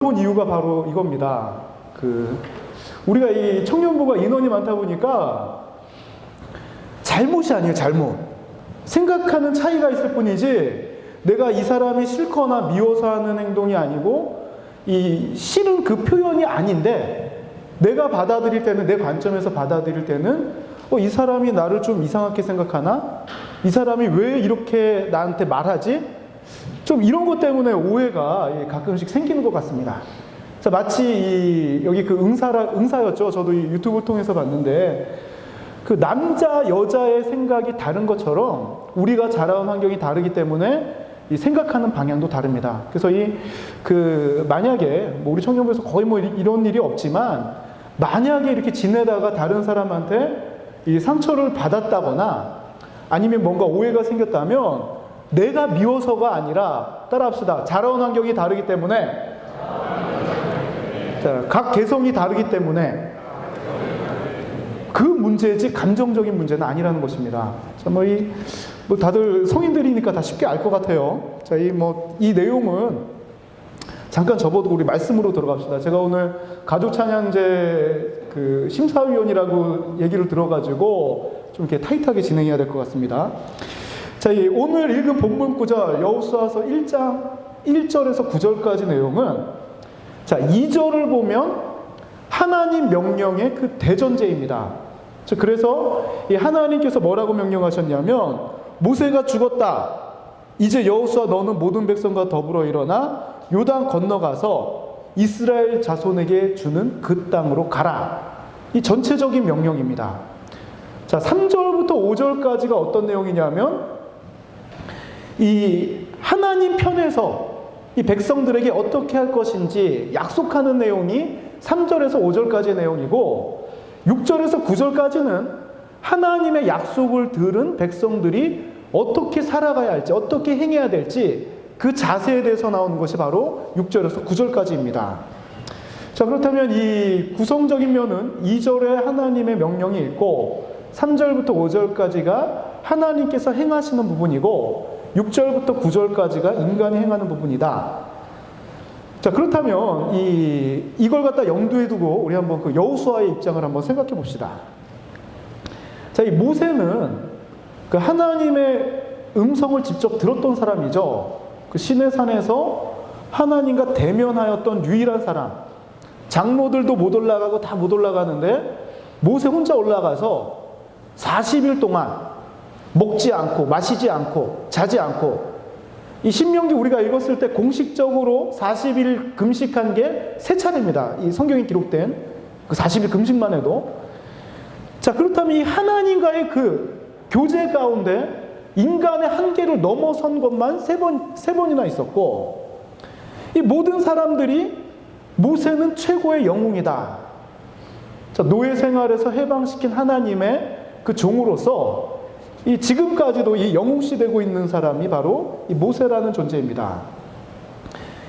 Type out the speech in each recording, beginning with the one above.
본 이유가 바로 이겁니다. 우리가 이 청년부가 인원이 많다 보니까 잘못이 아니에요, 잘못. 생각하는 차이가 있을 뿐이지 내가 이 사람이 싫거나 미워서 하는 행동이 아니고 이 싫은 그 표현이 아닌데 내가 받아들일 때는, 내 관점에서 받아들일 때는 이 사람이 나를 좀 이상하게 생각하나? 이 사람이 왜 이렇게 나한테 말하지? 좀 이런 것 때문에 오해가 가끔씩 생기는 것 같습니다. 자, 마치 여기 그 응사였죠. 저도 이 유튜브를 통해서 봤는데 그 남자, 여자의 생각이 다른 것처럼 우리가 자라온 환경이 다르기 때문에 이 생각하는 방향도 다릅니다. 그래서 만약에 우리 청년부에서 거의 이런 일이 없지만 만약에 이렇게 지내다가 다른 사람한테 이 상처를 받았다거나 아니면 뭔가 오해가 생겼다면 내가 미워서가 아니라, 따라합시다. 자라온 환경이 다르기 때문에, 자, 각 개성이 다르기 때문에 그 문제지 감정적인 문제는 아니라는 것입니다. 자, 다들 성인들이니까 다 쉽게 알 것 같아요. 자, 이 내용은 잠깐 접어두고 우리 말씀으로 들어갑시다. 제가 오늘 가족찬양제 심사위원이라고 얘기를 들어가지고 좀 이렇게 타이트하게 진행해야 될 것 같습니다. 자, 오늘 읽은 본문 구절 여호수아서 1장 1절에서 9절까지 내용은, 자, 2절을 보면 하나님 명령의 그 대전제입니다. 그래서 이 하나님께서 뭐라고 명령하셨냐면, 모세가 죽었다. 이제 여호수아 너는 모든 백성과 더불어 일어나 요단 건너가서 이스라엘 자손에게 주는 그 땅으로 가라. 이 전체적인 명령입니다. 자, 3절부터 5절까지가 어떤 내용이냐면 이 하나님 편에서 이 백성들에게 어떻게 할 것인지 약속하는 내용이 3절에서 5절까지의 내용이고, 6절에서 9절까지는 하나님의 약속을 들은 백성들이 어떻게 살아가야 할지, 어떻게 행해야 될지 그 자세에 대해서 나오는 것이 바로 6절에서 9절까지입니다. 자, 그렇다면 이 구성적인 면은 2절에 하나님의 명령이 있고 3절부터 5절까지가 하나님께서 행하시는 부분이고 6절부터 9절까지가 인간이 행하는 부분이다. 자, 그렇다면 이걸 갖다 염두에 두고 우리 한번 그 여호수아의 입장을 한번 생각해 봅시다. 자, 이 모세는 그 하나님의 음성을 직접 들었던 사람이죠. 그 시내 산에서 하나님과 대면하였던 유일한 사람. 장로들도 못 올라가고 다 못 올라가는데 모세 혼자 올라가서 40일 동안 먹지 않고 마시지 않고 자지 않고, 이 신명기 우리가 읽었을 때 공식적으로 40일 금식한 게 3차례입니다. 이 성경에 기록된 그 40일 금식만 해도. 자, 그렇다면 이 하나님과의 그 교제 가운데 인간의 한계를 넘어선 것만 3번이나 있었고, 이 모든 사람들이 모세는 최고의 영웅이다. 자, 노예 생활에서 해방시킨 하나님의 그 종으로서 이 지금까지도 이 영웅시 되고 있는 사람이 바로 이 모세라는 존재입니다.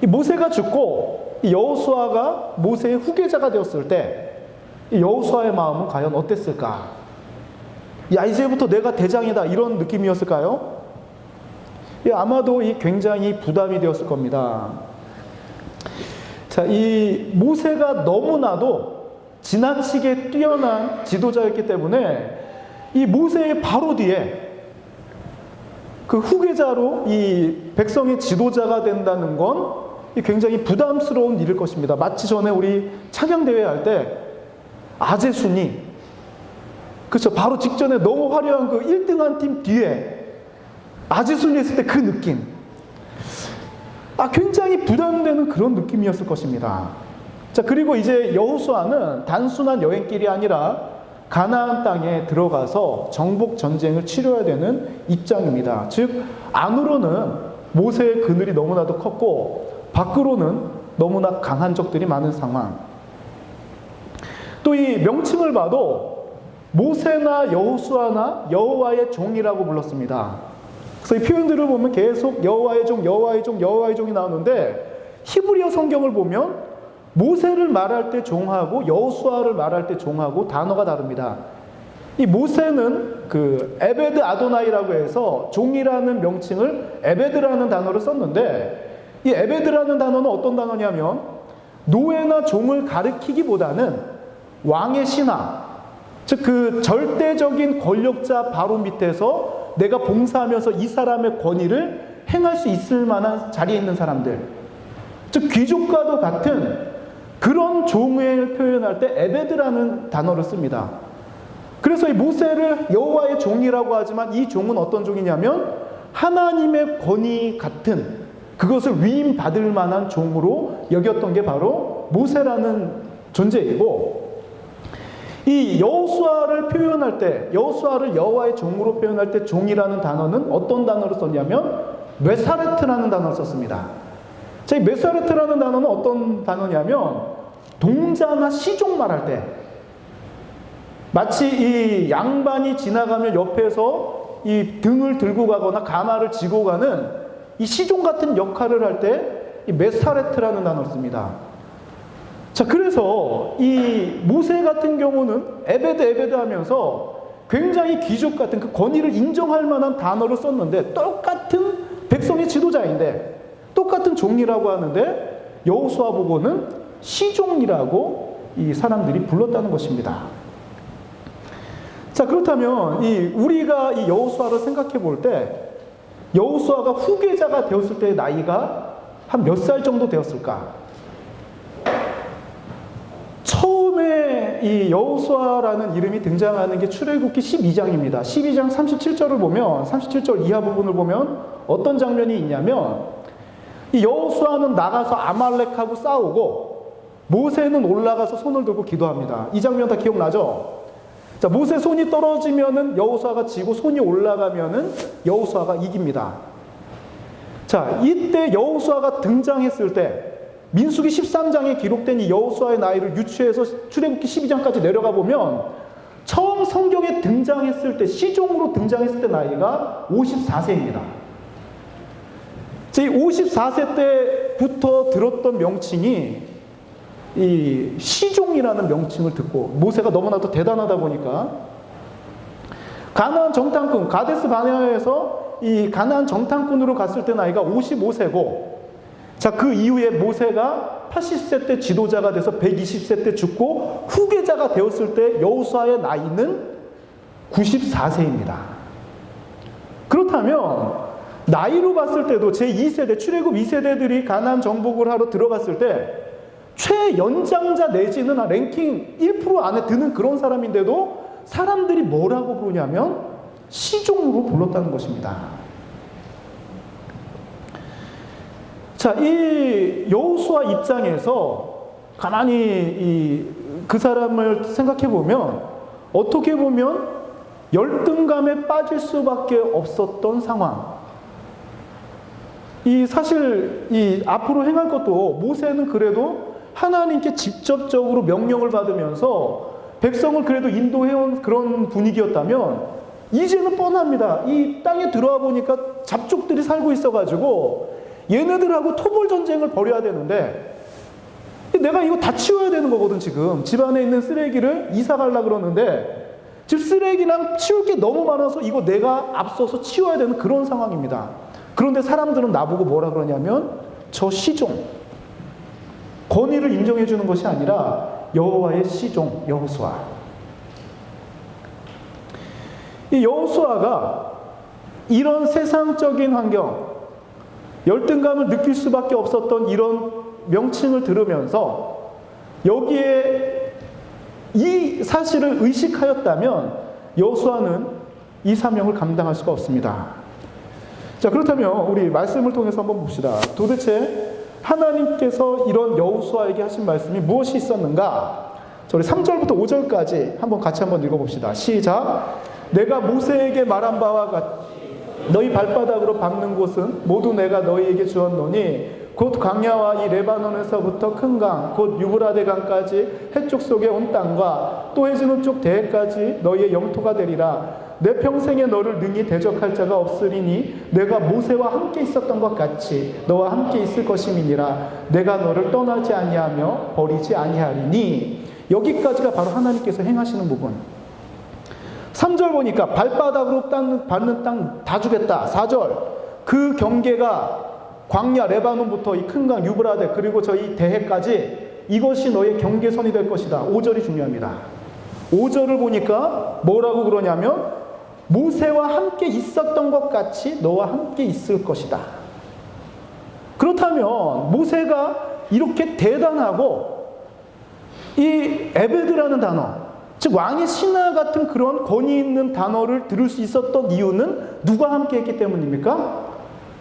이 모세가 죽고 이 여호수아가 모세의 후계자가 되었을 때 이 여호수아의 마음은 과연 어땠을까? 야, 이제부터 내가 대장이다, 이런 느낌이었을까요? 아마도 굉장히 부담이 되었을 겁니다. 자, 이 모세가 너무나도 지나치게 뛰어난 지도자였기 때문에 이 모세의 바로 뒤에 그 후계자로 이 백성의 지도자가 된다는 건 굉장히 부담스러운 일일 것입니다. 마치 전에 우리 찬양대회 할 때 아제순이, 그렇죠, 바로 직전에 너무 화려한 그 1등한 팀 뒤에 아제순이 했을 때 그 느낌, 굉장히 부담되는 그런 느낌이었을 것입니다. 자, 그리고 이제 여호수아는 단순한 여행길이 아니라 가나안 땅에 들어가서 정복 전쟁을 치러야 되는 입장입니다. 즉, 안으로는 모세의 그늘이 너무나도 컸고 밖으로는 너무나 강한 적들이 많은 상황. 또 이 명칭을 봐도 모세나 여호수아나 여호와의 종이라고 불렀습니다. 그래서 이 표현들을 보면 계속 여호와의 종, 여호와의 종, 여호와의 종이 나오는데, 히브리어 성경을 보면 모세를 말할 때 종하고 여호수아를 말할 때 종하고 단어가 다릅니다. 이 모세는 그 에베드 아도나이라고 해서 종이라는 명칭을 에베드라는 단어를 썼는데, 이 에베드라는 단어는 어떤 단어냐면 노예나 종을 가리키기보다는 왕의 신하, 즉 그 절대적인 권력자 바로 밑에서 내가 봉사하면서 이 사람의 권위를 행할 수 있을 만한 자리에 있는 사람들, 즉 귀족과도 같은 그런 종을 표현할 때 에베드라는 단어를 씁니다. 그래서 이 모세를 여호와의 종이라고 하지만 이 종은 어떤 종이냐면 하나님의 권위 같은 그것을 위임받을 만한 종으로 여겼던 게 바로 모세라는 존재이고, 이 여호수아를 표현할 때, 여호수아를 여호와의 종으로 표현할 때 종이라는 단어는 어떤 단어를 썼냐면 메사레트라는 단어를 썼습니다. 자, 이 메사레트라는 단어는 어떤 단어냐면 동자나 시종 말할 때, 마치 이 양반이 지나가면 옆에서 이 등을 들고 가거나 가마를 지고 가는 이 시종 같은 역할을 할 때 이 메사레트라는 단어를 씁니다. 자, 그래서 이 모세 같은 경우는 에베드 하면서 굉장히 귀족 같은 그 권위를 인정할 만한 단어를 썼는데, 똑같은 백성의 지도자인데 똑같은 종이라고 하는데 여호수아 보고는 시종이라고 이 사람들이 불렀다는 것입니다. 자, 그렇다면 우리가 이 여호수아를 생각해 볼 때 여호수아가 후계자가 되었을 때의 나이가 한 몇 살 정도 되었을까? 처음에 이 여호수아라는 이름이 등장하는 게 출애굽기 12장입니다. 12장 37절을 보면, 37절 이하 부분을 보면 어떤 장면이 있냐면, 이 여호수아는 나가서 아말렉하고 싸우고 모세는 올라가서 손을 들고 기도합니다. 이 장면 다 기억나죠? 자, 모세 손이 떨어지면은 여호수아가 지고 손이 올라가면은 여호수아가 이깁니다. 자, 이때 여호수아가 등장했을 때 민수기 13장에 기록된 이 여호수아의 나이를 유추해서 출애굽기 12장까지 내려가 보면 처음 성경에 등장했을 때, 시종으로 등장했을 때 나이가 54세입니다. 이 54세 때부터 들었던 명칭이 이 시종이라는 명칭을 듣고, 모세가 너무나도 대단하다 보니까 가나안 정탐꾼, 가데스 바네아에서 이 가나안 정탐꾼으로 갔을 때 나이가 55세고, 자, 그 이후에 모세가 80세 때 지도자가 돼서 120세 때 죽고 후계자가 되었을 때 여호수아의 나이는 94세입니다. 그렇다면 나이로 봤을 때도 제2세대, 출애굽 2세대들이 가나안 정복을 하러 들어갔을 때 최연장자 내지는 랭킹 1% 안에 드는 그런 사람인데도 사람들이 뭐라고 부르냐면 시종으로 불렀다는 것입니다. 자, 이 여호수아 입장에서 가만히 그 사람을 생각해 보면, 어떻게 보면 열등감에 빠질 수밖에 없었던 상황. 사실 앞으로 행할 것도, 모세는 그래도 하나님께 직접적으로 명령을 받으면서 백성을 그래도 인도해온 그런 분위기였다면, 이제는 뻔합니다. 이 땅에 들어와 보니까 잡족들이 살고 있어가지고 얘네들하고 토벌 전쟁을 벌여야 되는데, 내가 이거 다 치워야 되는 거거든. 지금 집안에 있는 쓰레기를 이사 가려고 그러는데 지금 쓰레기랑 치울 게 너무 많아서 이거 내가 앞서서 치워야 되는 그런 상황입니다. 그런데 사람들은 나보고 뭐라 그러냐면 저 시종, 권위를 인정해 주는 것이 아니라 여호와의 시종 여호수아. 이 여호수아가 이런 세상적인 환경, 열등감을 느낄 수밖에 없었던 이런 명칭을 들으면서 여기에 이 사실을 의식하였다면 여호수아는 이 사명을 감당할 수가 없습니다. 자, 그렇다면 우리 말씀을 통해서 한번 봅시다. 도대체 하나님께서 이런 여호수아에게 하신 말씀이 무엇이 있었는가? 우리 3절부터 5절까지 같이 한번 읽어봅시다. 시작. 내가 모세에게 말한 바와 같이 너희 발바닥으로 밟는 곳은 모두 내가 너희에게 주었노니 곧 광야와 이 레바논에서부터 큰 강, 곧 유브라데 강까지 해쪽 속에 온 땅과 또 해지는 쪽 대해까지 너희의 영토가 되리라. 내 평생에 너를 능히 대적할 자가 없으리니 내가 모세와 함께 있었던 것 같이 너와 함께 있을 것임이니라. 내가 너를 떠나지 아니하며 버리지 아니하리니. 여기까지가 바로 하나님께서 행하시는 부분. 3절 보니까 발바닥으로 밟는 땅 다 주겠다. 4절 그 경계가 광야 레바논부터 이 큰 강 유브라데 그리고 저희 대해까지 이것이 너의 경계선이 될 것이다. 5절이 중요합니다. 5절을 보니까 뭐라고 그러냐면 모세와 함께 있었던 것 같이 너와 함께 있을 것이다. 그렇다면 모세가 이렇게 대단하고 이 에베드라는 단어, 즉 왕의 신하 같은 그런 권위 있는 단어를 들을 수 있었던 이유는 누가 함께 했기 때문입니까?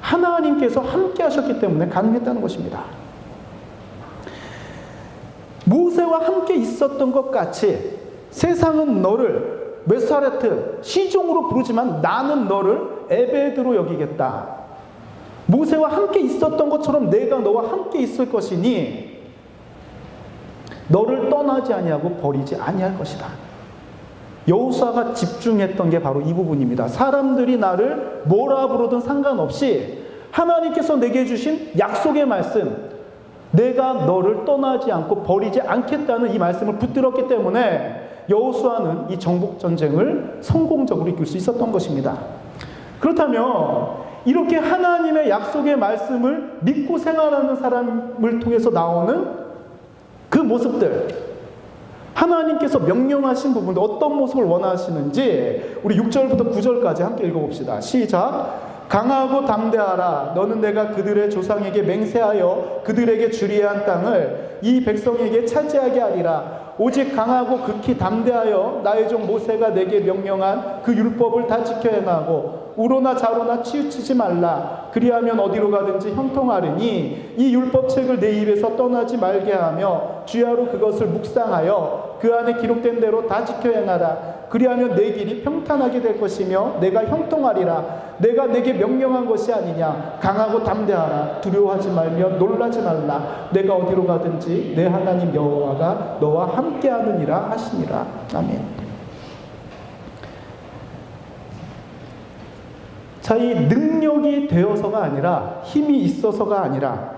하나님께서 함께 하셨기 때문에 가능했다는 것입니다. 모세와 함께 있었던 것 같이 세상은 너를 메사레트, 시종으로 부르지만 나는 너를 에베드로 여기겠다. 모세와 함께 있었던 것처럼 내가 너와 함께 있을 것이니 너를 떠나지 아니하고 버리지 아니할 것이다. 여호수아가 집중했던 게 바로 이 부분입니다. 사람들이 나를 뭐라 부르든 상관없이 하나님께서 내게 주신 약속의 말씀, 내가 너를 떠나지 않고 버리지 않겠다는 이 말씀을 붙들었기 때문에 여호수아는 이 정복 전쟁을 성공적으로 이끌 수 있었던 것입니다. 그렇다면 이렇게 하나님의 약속의 말씀을 믿고 생활하는 사람을 통해서 나오는 그 모습들, 하나님께서 명령하신 부분들 어떤 모습을 원하시는지 우리 6절부터 9절까지 함께 읽어봅시다. 시작. 강하고 담대하라. 너는 내가 그들의 조상에게 맹세하여 그들에게 주리야 한 땅을 이 백성에게 차지하게 하리라. 오직 강하고 극히 담대하여 나의 종 모세가 내게 명령한 그 율법을 다 지켜 행하고 우로나 좌로나 치우치지 말라. 그리하면 어디로 가든지 형통하리니 이 율법책을 내 입에서 떠나지 말게 하며 주야로 그것을 묵상하여 그 안에 기록된 대로 다 지켜 행하라. 그리하면 내 길이 평탄하게 될 것이며 내가 형통하리라. 내가 내게 명령한 것이 아니냐. 강하고 담대하라. 두려워하지 말며 놀라지 말라. 내가 어디로 가든지 내 하나님 여호와가 너와 함께하느니라 하시니라. 아멘. 자, 이 능력이 되어서가 아니라 힘이 있어서가 아니라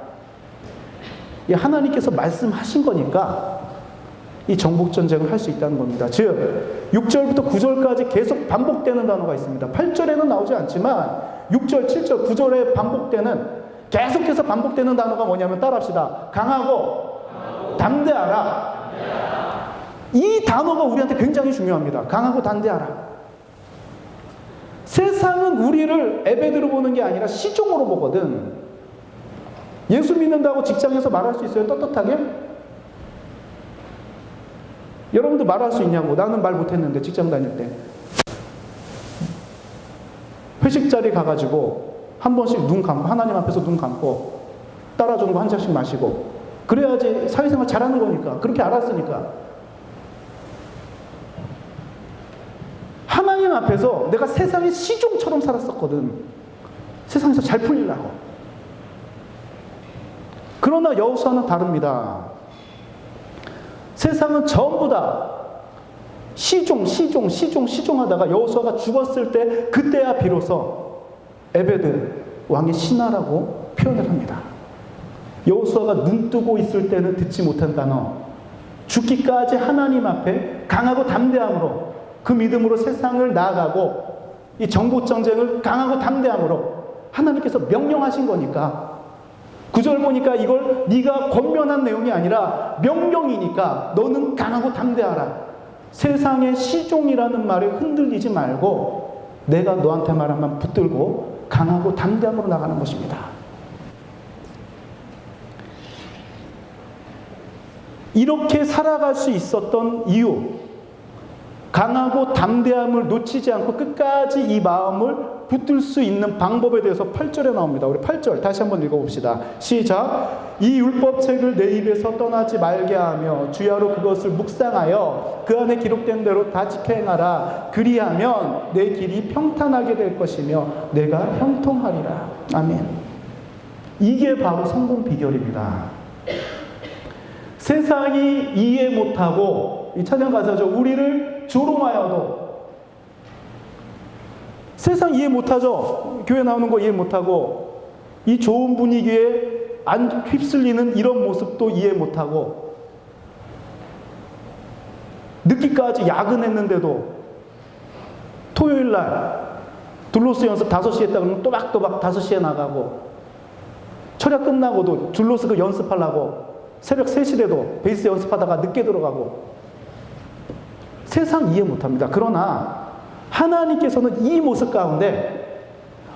이 하나님께서 말씀하신 거니까 이 정복전쟁을 할 수 있다는 겁니다. 즉 6절부터 9절까지 계속 반복되는 단어가 있습니다. 8절에는 나오지 않지만 6절, 7절, 9절에 반복되는, 계속해서 반복되는 단어가 뭐냐면 따라합시다. 강하고 담대하라. 이 단어가 우리한테 굉장히 중요합니다. 강하고 담대하라. 세상은 우리를 에베드로 보는 게 아니라 시종으로 보거든. 예수 믿는다고 직장에서 말할 수 있어요? 떳떳하게? 여러분도 말할 수 있냐고. 나는 말 못했는데 직장 다닐 때 회식 자리 가가지고 한 번씩 눈 감고 하나님 앞에서 눈 감고 따라주는 거 한 잔씩 마시고 그래야지 사회생활 잘하는 거니까. 그렇게 알았으니까. 하나님 앞에서 내가 세상의 시종처럼 살았었거든. 세상에서 잘 풀리려고. 그러나 여호수아는 다릅니다. 세상은 전부 다 시종하다가 여호수아가 죽었을 때 그때야 비로소 에베드 왕의 신하라고 표현을 합니다. 여호수아가 눈 뜨고 있을 때는 듣지 못한 단어, 죽기까지 하나님 앞에 강하고 담대함으로 그 믿음으로 세상을 나아가고 이 정복전쟁을 강하고 담대함으로 하나님께서 명령하신 거니까 9절 보니까 이걸 네가 권면한 내용이 아니라 명령이니까 너는 강하고 담대하라. 세상의 시종이라는 말에 흔들리지 말고 내가 너한테 말하면 붙들고 강하고 담대함으로 나가는 것입니다. 이렇게 살아갈 수 있었던 이유, 강하고 담대함을 놓치지 않고 끝까지 이 마음을 붙들 수 있는 방법에 대해서 8절에 나옵니다. 우리 8절 다시 한번 읽어봅시다. 시작. 이 율법책을 내 입에서 떠나지 말게 하며 주야로 그것을 묵상하여 그 안에 기록된 대로 다 지켜 행하라. 그리하면 내 길이 평탄하게 될 것이며 내가 형통하리라. 아멘. 이게 바로 성공 비결입니다. 세상이 이해 못하고, 이 찬양 가사죠. 우리를 조롱하여도 세상 이해 못하죠. 교회 나오는 거 이해 못하고 이 좋은 분위기에 안 휩쓸리는 이런 모습도 이해 못하고 늦기까지 야근했는데도 토요일날 둘로스 연습 5시에 했다 그러면 또박또박 5시에 나가고 철야 끝나고도 둘로스 그 연습하려고 새벽 3시 돼도 베이스 연습하다가 늦게 들어가고 세상 이해 못합니다. 그러나 하나님께서는 이 모습 가운데,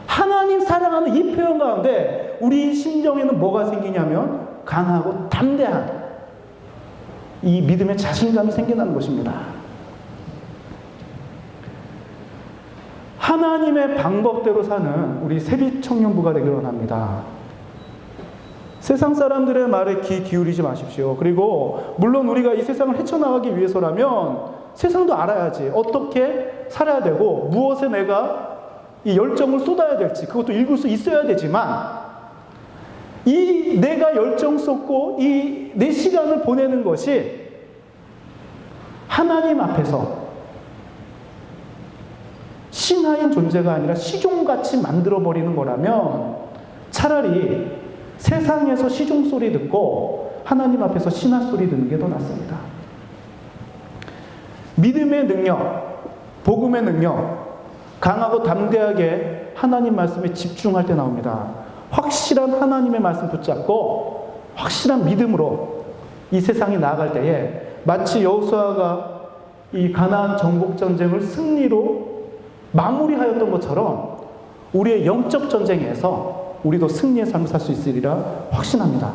하나님 사랑하는 이 표현 가운데 우리 심정에는 뭐가 생기냐면 강하고 담대한 이 믿음의 자신감이 생겨나는 것입니다. 하나님의 방법대로 사는 우리 세빛 청년부가 되기를 원합니다. 세상 사람들의 말에 귀 기울이지 마십시오. 그리고 물론 우리가 이 세상을 헤쳐나가기 위해서라면 세상도 알아야지. 어떻게 살아야 되고 무엇에 내가 이 열정을 쏟아야 될지 그것도 읽을 수 있어야 되지만, 이 내가 열정 쏟고 이 내 시간을 보내는 것이 하나님 앞에서 신하인 존재가 아니라 시종같이 만들어버리는 거라면 차라리 세상에서 시종 소리 듣고 하나님 앞에서 신하 소리 듣는 게 더 낫습니다. 믿음의 능력, 복음의 능력, 강하고 담대하게 하나님 말씀에 집중할 때 나옵니다. 확실한 하나님의 말씀 붙잡고 확실한 믿음으로 이 세상이 나아갈 때에 마치 여호수아가 이 가나안 정복 전쟁을 승리로 마무리하였던 것처럼 우리의 영적 전쟁에서 우리도 승리의 삶을 살 수 있으리라 확신합니다.